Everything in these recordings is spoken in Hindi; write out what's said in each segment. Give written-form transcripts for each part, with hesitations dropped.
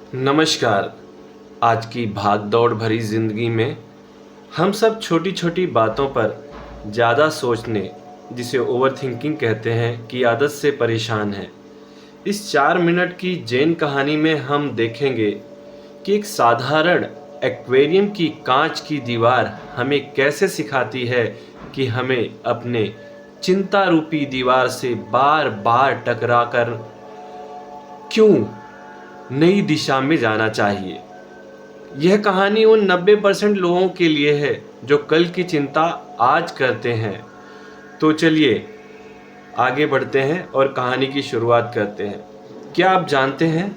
नमस्कार। आज की भाग दौड़ भरी ज़िंदगी में हम सब छोटी छोटी बातों पर ज़्यादा सोचने, जिसे ओवर थिंकिंग कहते हैं, की आदत से परेशान हैं। इस 4 मिनट की जैन कहानी में हम देखेंगे कि एक साधारण एक्वेरियम की कांच की दीवार हमें कैसे सिखाती है कि हमें अपने चिंता रूपी दीवार से बार बार टकराकर क्यों नई दिशा में जाना चाहिए। यह कहानी उन 90% लोगों के लिए है जो कल की चिंता आज करते हैं। तो चलिए आगे बढ़ते हैं और कहानी की शुरुआत करते हैं। क्या आप जानते हैं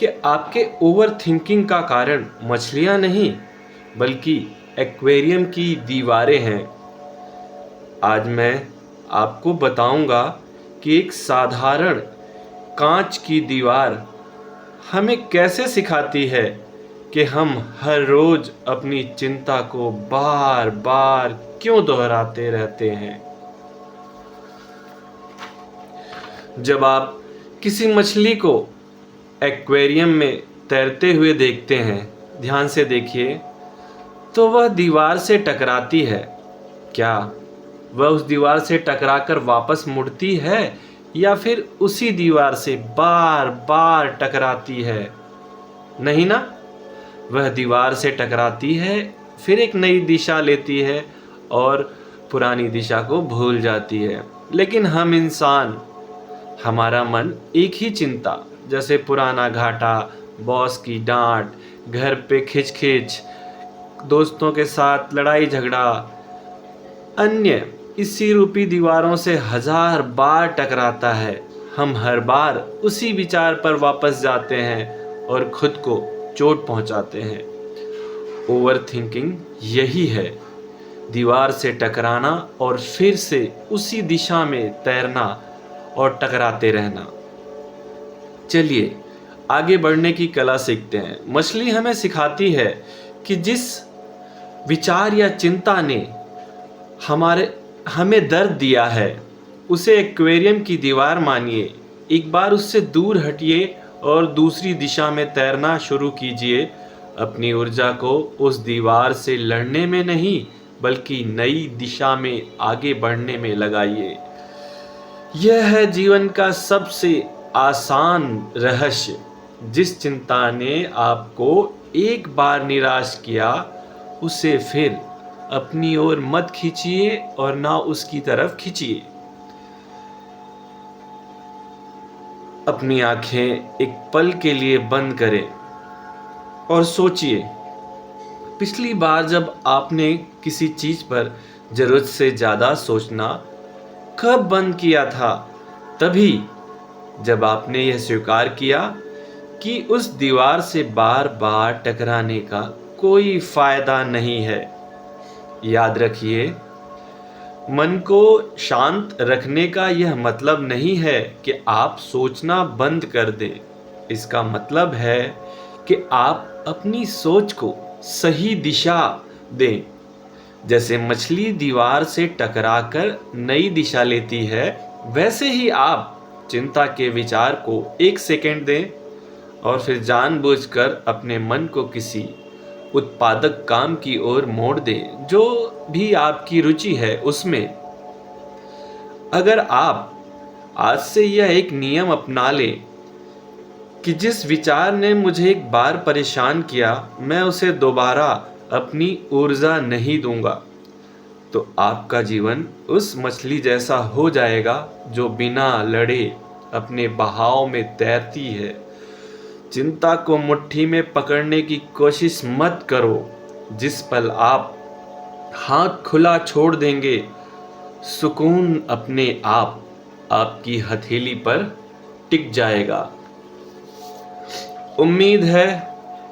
कि आपके ओवर थिंकिंग का कारण मछलियां नहीं बल्कि एक्वेरियम की दीवारें हैं। आज मैं आपको बताऊंगा कि एक साधारण कांच की दीवार हमें कैसे सिखाती है कि हम हर रोज अपनी चिंता को बार बार क्यों दोहराते रहते हैं। जब आप किसी मछली को एक्वेरियम में तैरते हुए देखते हैं, ध्यान से देखिए, तो वह दीवार से टकराती है। क्या वह उस दीवार से टकराकर वापस मुड़ती है या फिर उसी दीवार से बार बार टकराती है? नहीं ना, वह दीवार से टकराती है, फिर एक नई दिशा लेती है और पुरानी दिशा को भूल जाती है। लेकिन हम इंसान, हमारा मन एक ही चिंता, जैसे पुराना घाटा, बॉस की डांट, घर पे खिचखिच, दोस्तों के साथ लड़ाई झगड़ा, अन्य इसी रूपी दीवारों से हजार बार टकराता है। हम हर बार उसी विचार पर वापस जाते हैं और खुद को चोट पहुंचाते हैं। ओवर थिंकिंग यही है, दीवार से टकराना और फिर से उसी दिशा में तैरना और टकराते रहना। चलिए आगे बढ़ने की कला सीखते हैं। मछली हमें सिखाती है कि जिस विचार या चिंता ने हमें दर्द दिया है, उसे एक्वेरियम की दीवार मानिए। एक बार उससे दूर हटिए और दूसरी दिशा में तैरना शुरू कीजिए। अपनी ऊर्जा को उस दीवार से लड़ने में नहीं बल्कि नई दिशा में आगे बढ़ने में लगाइए। यह है जीवन का सबसे आसान रहस्य। जिस चिंता ने आपको एक बार निराश किया, उसे फिर अपनी ओर मत खींचिए और ना उसकी तरफ खींचिए। अपनी आंखें एक पल के लिए बंद करें और सोचिए, पिछली बार जब आपने किसी चीज पर जरूरत से ज्यादा सोचना कब बंद किया था? तभी जब आपने यह स्वीकार किया कि उस दीवार से बार बार टकराने का कोई फायदा नहीं है। याद रखिए, मन को शांत रखने का यह मतलब नहीं है कि आप सोचना बंद कर दें। इसका मतलब है कि आप अपनी सोच को सही दिशा दें। जैसे मछली दीवार से टकराकर नई दिशा लेती है, वैसे ही आप चिंता के विचार को 1 सेकंड दें और फिर जानबूझकर अपने मन को किसी उत्पादक काम की ओर मोड़ दें, जो भी आपकी रुचि है उसमें। अगर आप आज से यह एक नियम अपना लें कि जिस विचार ने मुझे एक बार परेशान किया, मैं उसे दोबारा अपनी ऊर्जा नहीं दूंगा, तो आपका जीवन उस मछली जैसा हो जाएगा जो बिना लड़े अपने बहाव में तैरती है। चिंता को मुट्ठी में पकड़ने की कोशिश मत करो। जिस पल आप हाथ खुला छोड़ देंगे, सुकून अपने आप आपकी हथेली पर टिक जाएगा। उम्मीद है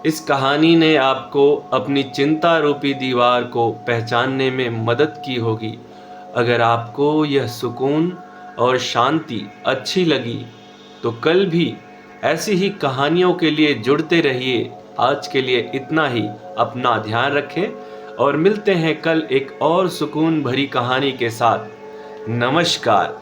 इस कहानी ने आपको अपनी चिंता रूपी दीवार को पहचानने में मदद की होगी। अगर आपको यह सुकून और शांति अच्छी लगी तो कल भी ऐसी ही कहानियों के लिए जुड़ते रहिए। आज के लिए इतना ही। अपना ध्यान रखें और मिलते हैं कल एक और सुकून भरी कहानी के साथ। नमस्कार।